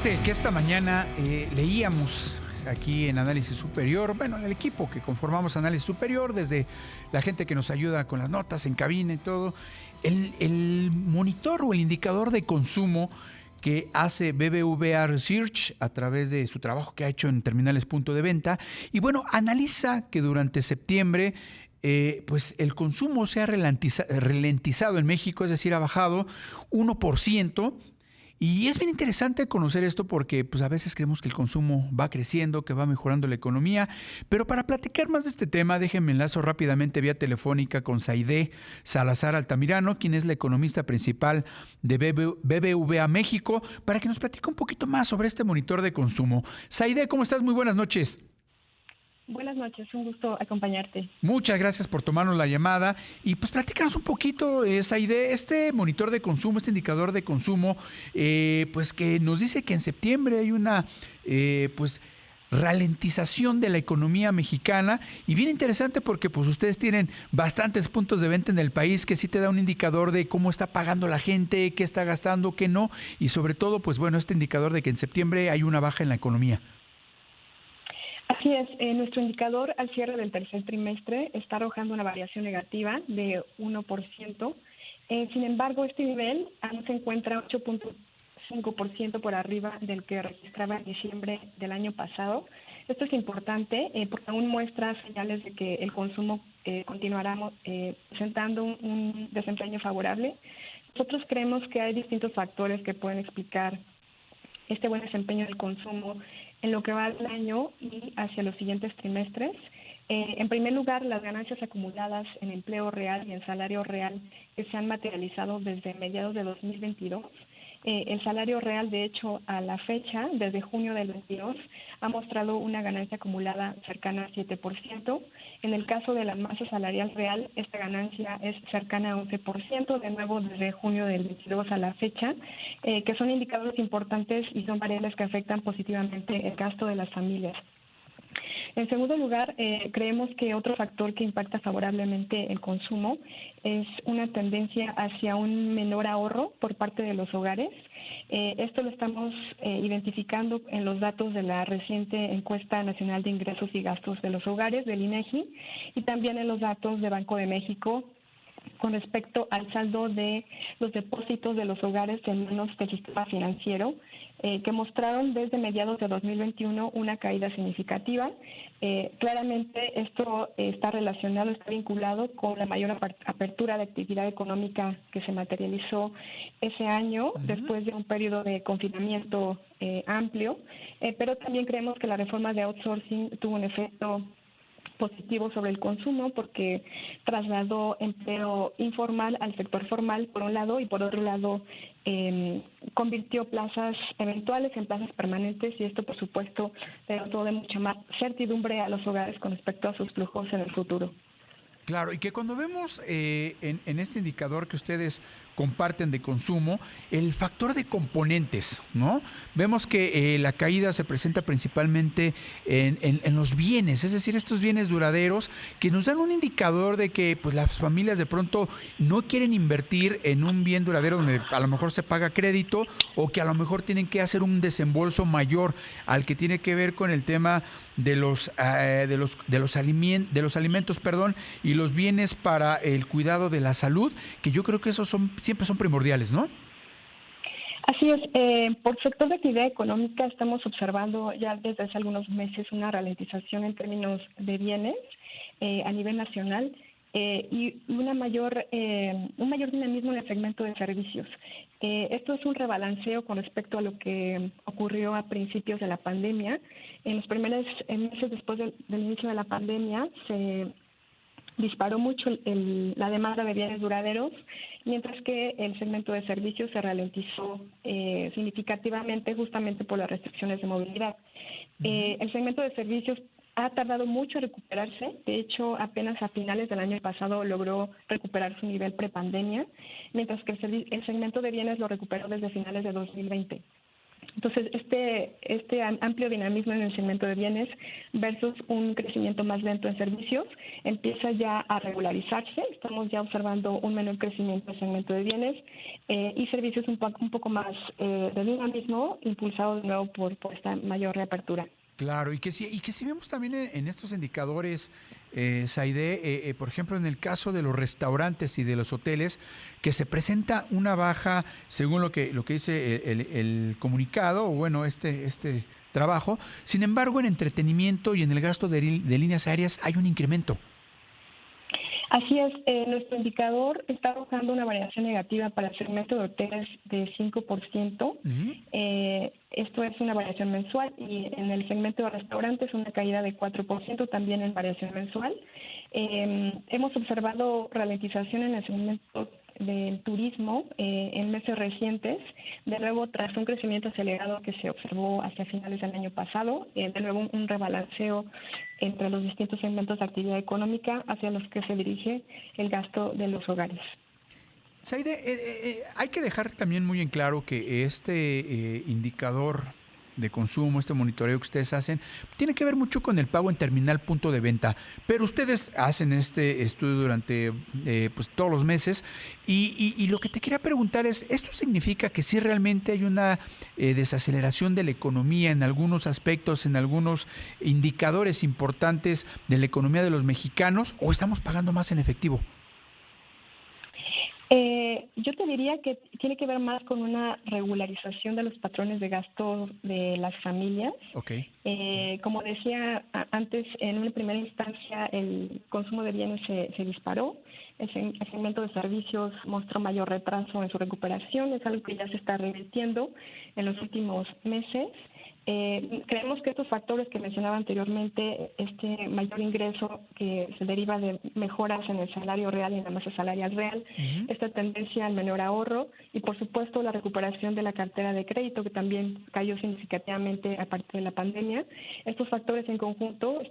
Sí, que esta mañana leíamos aquí en Análisis Superior, bueno, el equipo que conformamos Análisis Superior, desde la gente que nos ayuda con las notas en cabina y todo, el monitor o el indicador de consumo que hace BBVA Research a través de su trabajo que ha hecho en terminales punto de venta, y bueno, analiza que durante septiembre pues el consumo se ha ralentizado en México, es decir, ha bajado 1%. Y es bien interesante conocer esto porque pues a veces creemos que el consumo va creciendo, que va mejorando la economía, pero para platicar más de este tema, déjenme enlazo rápidamente vía telefónica con Zaide Salazar Altamirano, quien es la economista principal de BBVA México, para que nos platique un poquito más sobre este monitor de consumo. Zaide, ¿cómo estás? Muy buenas noches. Buenas noches, un gusto acompañarte. Muchas gracias por tomarnos la llamada y pues platícanos un poquito, Zaide, este monitor de consumo, este indicador de consumo, pues que nos dice que en septiembre hay una pues ralentización de la economía mexicana y bien interesante porque pues ustedes tienen bastantes puntos de venta en el país que sí te da un indicador de cómo está pagando la gente, qué está gastando, qué no y sobre todo pues bueno, este indicador de que en septiembre hay una baja en la economía. Así es, nuestro indicador al cierre del tercer trimestre está arrojando una variación negativa de 1%. Sin embargo, este nivel aún se encuentra 8.5% por arriba del que registraba en diciembre del año pasado. Esto es importante porque aún muestra señales de que el consumo continuará presentando un desempeño favorable. Nosotros creemos que hay distintos factores que pueden explicar este buen desempeño del consumo en lo que va del año y hacia los siguientes trimestres. En primer lugar, las ganancias acumuladas en empleo real y en salario real que se han materializado desde mediados de 2022. El salario real, de hecho, a la fecha, desde junio del 22, ha mostrado una ganancia acumulada cercana al 7%. En el caso de la masa salarial real, esta ganancia es cercana a 11%, de nuevo desde junio del 22 a la fecha, que son indicadores importantes y son variables que afectan positivamente el gasto de las familias. En segundo lugar, creemos que otro factor que impacta favorablemente el consumo es una tendencia hacia un menor ahorro por parte de los hogares. Esto lo estamos identificando en los datos de la reciente encuesta nacional de ingresos y gastos de los hogares del INEGI y también en los datos de Banco de México con respecto al saldo de los depósitos de los hogares en manos del sistema financiero, que mostraron desde mediados de 2021 una caída significativa. Claramente esto está relacionado, está vinculado con la mayor apertura de actividad económica que se materializó ese año, después de un periodo de confinamiento amplio, pero también creemos que la reforma de outsourcing tuvo un efecto positivo sobre el consumo porque trasladó empleo informal al sector formal por un lado y por otro lado convirtió plazas eventuales en plazas permanentes y esto por supuesto le dotó de mucha más certidumbre a los hogares con respecto a sus flujos en el futuro. Claro, y que cuando vemos en este indicador que ustedes comparten de consumo, el factor de componentes, ¿no? Vemos que la caída se presenta principalmente en los bienes, es decir, estos bienes duraderos que nos dan un indicador de que pues, las familias de pronto no quieren invertir en un bien duradero donde a lo mejor se paga crédito o que a lo mejor tienen que hacer un desembolso mayor al que tiene que ver con el tema de los alimentos, perdón, y los bienes para el cuidado de la salud, que yo creo que esos siempre son primordiales, ¿no? Así es, por sector de actividad económica estamos observando ya desde hace algunos meses una ralentización en términos de bienes a nivel nacional y un mayor dinamismo en el segmento de servicios. Esto es un rebalanceo con respecto a lo que ocurrió a principios de la pandemia. En los primeros meses después del inicio de la pandemia se disparó mucho la demanda de bienes duraderos, mientras que el segmento de servicios se ralentizó significativamente justamente por las restricciones de movilidad. El segmento de servicios ha tardado mucho en recuperarse, de hecho apenas a finales del año pasado logró recuperar su nivel prepandemia, mientras que el segmento de bienes lo recuperó desde finales de 2020. Entonces, este amplio dinamismo en el segmento de bienes versus un crecimiento más lento en servicios empieza ya a regularizarse. Estamos ya observando un menor crecimiento en el segmento de bienes y servicios un poco más de dinamismo, impulsado de nuevo por esta mayor reapertura. Claro, y que si vemos también en estos indicadores, Zaide, por ejemplo, en el caso de los restaurantes y de los hoteles, que se presenta una baja, según lo que dice el comunicado, o bueno, este trabajo. Sin embargo, en entretenimiento y en el gasto de líneas aéreas hay un incremento. Así es, nuestro indicador está arrojando una variación negativa para el segmento de hoteles de 5%. Uh-huh. Esto es una variación mensual, y en el segmento de restaurantes una caída de 4% también en variación mensual. Hemos observado ralentización en el segmento del turismo en meses recientes, de nuevo tras un crecimiento acelerado que se observó hacia finales del año pasado, de nuevo un rebalanceo entre los distintos segmentos de actividad económica hacia los que se dirige el gasto de los hogares. Zaide, hay que dejar también muy en claro que este indicador de consumo, este monitoreo que ustedes hacen, tiene que ver mucho con el pago en terminal punto de venta, pero ustedes hacen este estudio durante pues todos los meses y lo que te quería preguntar es, ¿esto significa que sí realmente hay una desaceleración de la economía en algunos aspectos, en algunos indicadores importantes de la economía de los mexicanos, o estamos pagando más en efectivo? Yo te diría que tiene que ver más con una regularización de los patrones de gasto de las familias. Okay. Como decía antes, en una primera instancia el consumo de bienes se disparó, el segmento de servicios mostró mayor retraso en su recuperación, es algo que ya se está revirtiendo en los últimos meses. Creemos que estos factores que mencionaba anteriormente, este mayor ingreso que se deriva de mejoras en el salario real y en la masa salarial real, Uh-huh. esta tendencia al menor ahorro y por supuesto la recuperación de la cartera de crédito, que también cayó significativamente a partir de la pandemia, estos factores en conjunto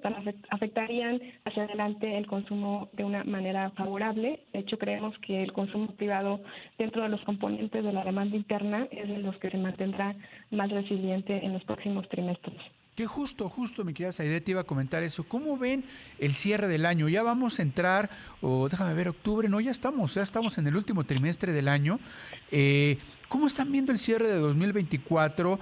afectarían hacia adelante el consumo de una manera favorable. De hecho, creemos que el consumo privado dentro de los componentes de la demanda interna es de los que se mantendrá más resiliente en los próximos trimestres. Que justo, mi querida Zaide, te iba a comentar eso. ¿Cómo ven el cierre del año? Ya vamos a entrar, déjame ver, octubre, no, ya estamos en el último trimestre del año. ¿Cómo están viendo el cierre de 2024,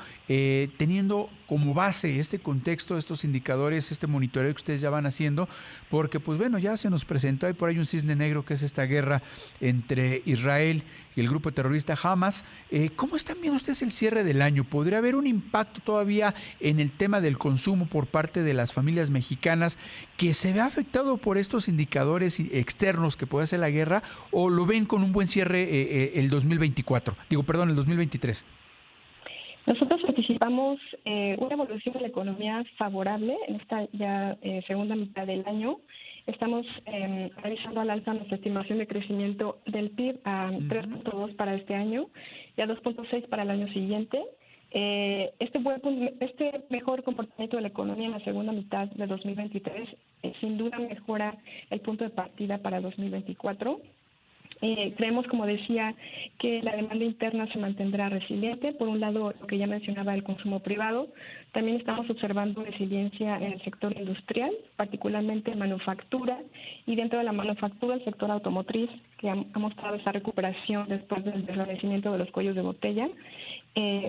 teniendo como base este contexto, estos indicadores, este monitoreo que ustedes ya van haciendo? Porque, pues bueno, ya se nos presentó, hay por ahí un cisne negro que es esta guerra entre Israel y el grupo terrorista Hamas. ¿Cómo están viendo ustedes el cierre del año? ¿Podría haber un impacto todavía en el tema del consumo por parte de las familias mexicanas que se ve afectado por estos indicadores externos que puede hacer la guerra, o lo ven con un buen cierre el 2024? El 2023. Nosotros anticipamos una evolución de la economía favorable en esta ya segunda mitad del año. Estamos revisando al alza nuestra estimación de crecimiento del PIB a 3.2 para este año y a 2.6 para el año siguiente. Este mejor comportamiento de la economía en la segunda mitad de 2023 sin duda mejora el punto de partida para 2024. Creemos, como decía, que la demanda interna se mantendrá resiliente. Por un lado, lo que ya mencionaba, el consumo privado. También estamos observando resiliencia en el sector industrial, particularmente en manufactura, y dentro de la manufactura el sector automotriz, que ha mostrado esa recuperación después del desvanecimiento de los cuellos de botella.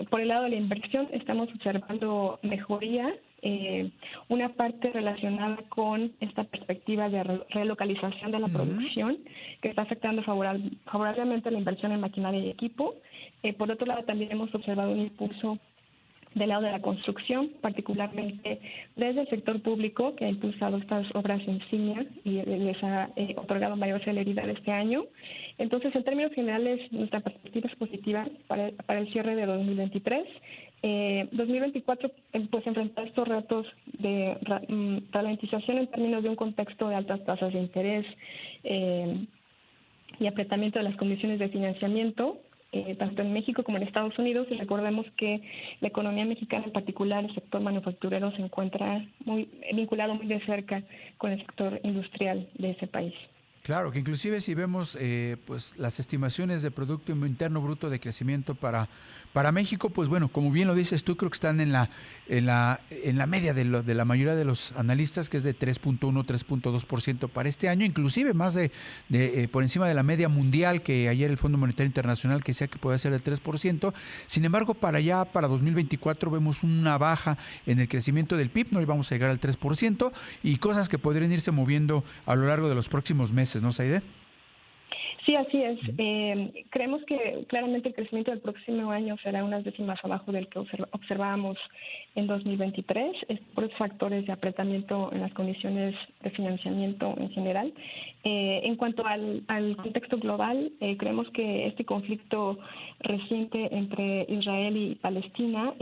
Por el lado de la inversión estamos observando mejoría, una parte relacionada con esta perspectiva de relocalización de la producción, que está afectando favorablemente la inversión en maquinaria y equipo. Por otro lado, también hemos observado un impulso del lado de la construcción, particularmente desde el sector público, que ha impulsado estas obras insignia y les ha otorgado mayor celeridad este año. Entonces, en términos generales, nuestra perspectiva es positiva para el cierre de 2023. 2024, pues enfrentar estos retos de ralentización en términos de un contexto de altas tasas de interés y apretamiento de las condiciones de financiamiento, tanto en México como en Estados Unidos, y recordemos que la economía mexicana, en particular el sector manufacturero, se encuentra muy vinculado muy de cerca con el sector industrial de ese país. Claro, que inclusive si vemos pues las estimaciones de Producto Interno Bruto de crecimiento para México, pues bueno, como bien lo dices tú, creo que están en la media de la mayoría de los analistas, que es de 3.1, 3.2% para este año, inclusive más por encima de la media mundial, que ayer el Fondo Monetario Internacional que decía que puede ser del 3%. Sin embargo, para 2024 vemos una baja en el crecimiento del PIB, no íbamos a llegar al 3%, y cosas que podrían irse moviendo a lo largo de los próximos meses, ¿no, Saide? Sí, así es. Creemos que claramente el crecimiento del próximo año será unas décimas abajo del que observábamos en 2023, es por esos factores de apretamiento en las condiciones de financiamiento en general. En cuanto al contexto global, creemos que este conflicto reciente entre Israel y Palestina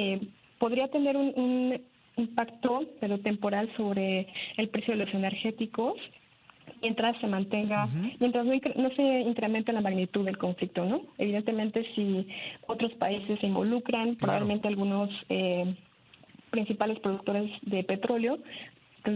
podría tener un impacto, pero temporal, sobre el precio de los energéticos, mientras se mantenga, mientras no se incremente la magnitud del conflicto, ¿no? Evidentemente, si otros países se involucran, probablemente algunos principales productores de petróleo,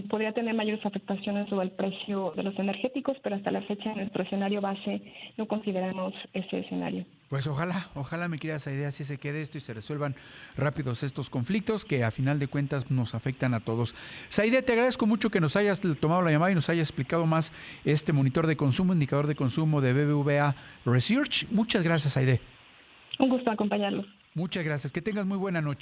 podría tener mayores afectaciones sobre el precio de los energéticos, pero hasta la fecha en nuestro escenario base no consideramos ese escenario. Pues ojalá mi querida Saide, así se quede esto y se resuelvan rápidos estos conflictos que a final de cuentas nos afectan a todos. Saide, te agradezco mucho que nos hayas tomado la llamada y nos hayas explicado más este monitor de consumo, indicador de consumo de BBVA Research. Muchas gracias, Saide. Un gusto acompañarlos. Muchas gracias. Que tengas muy buena noche.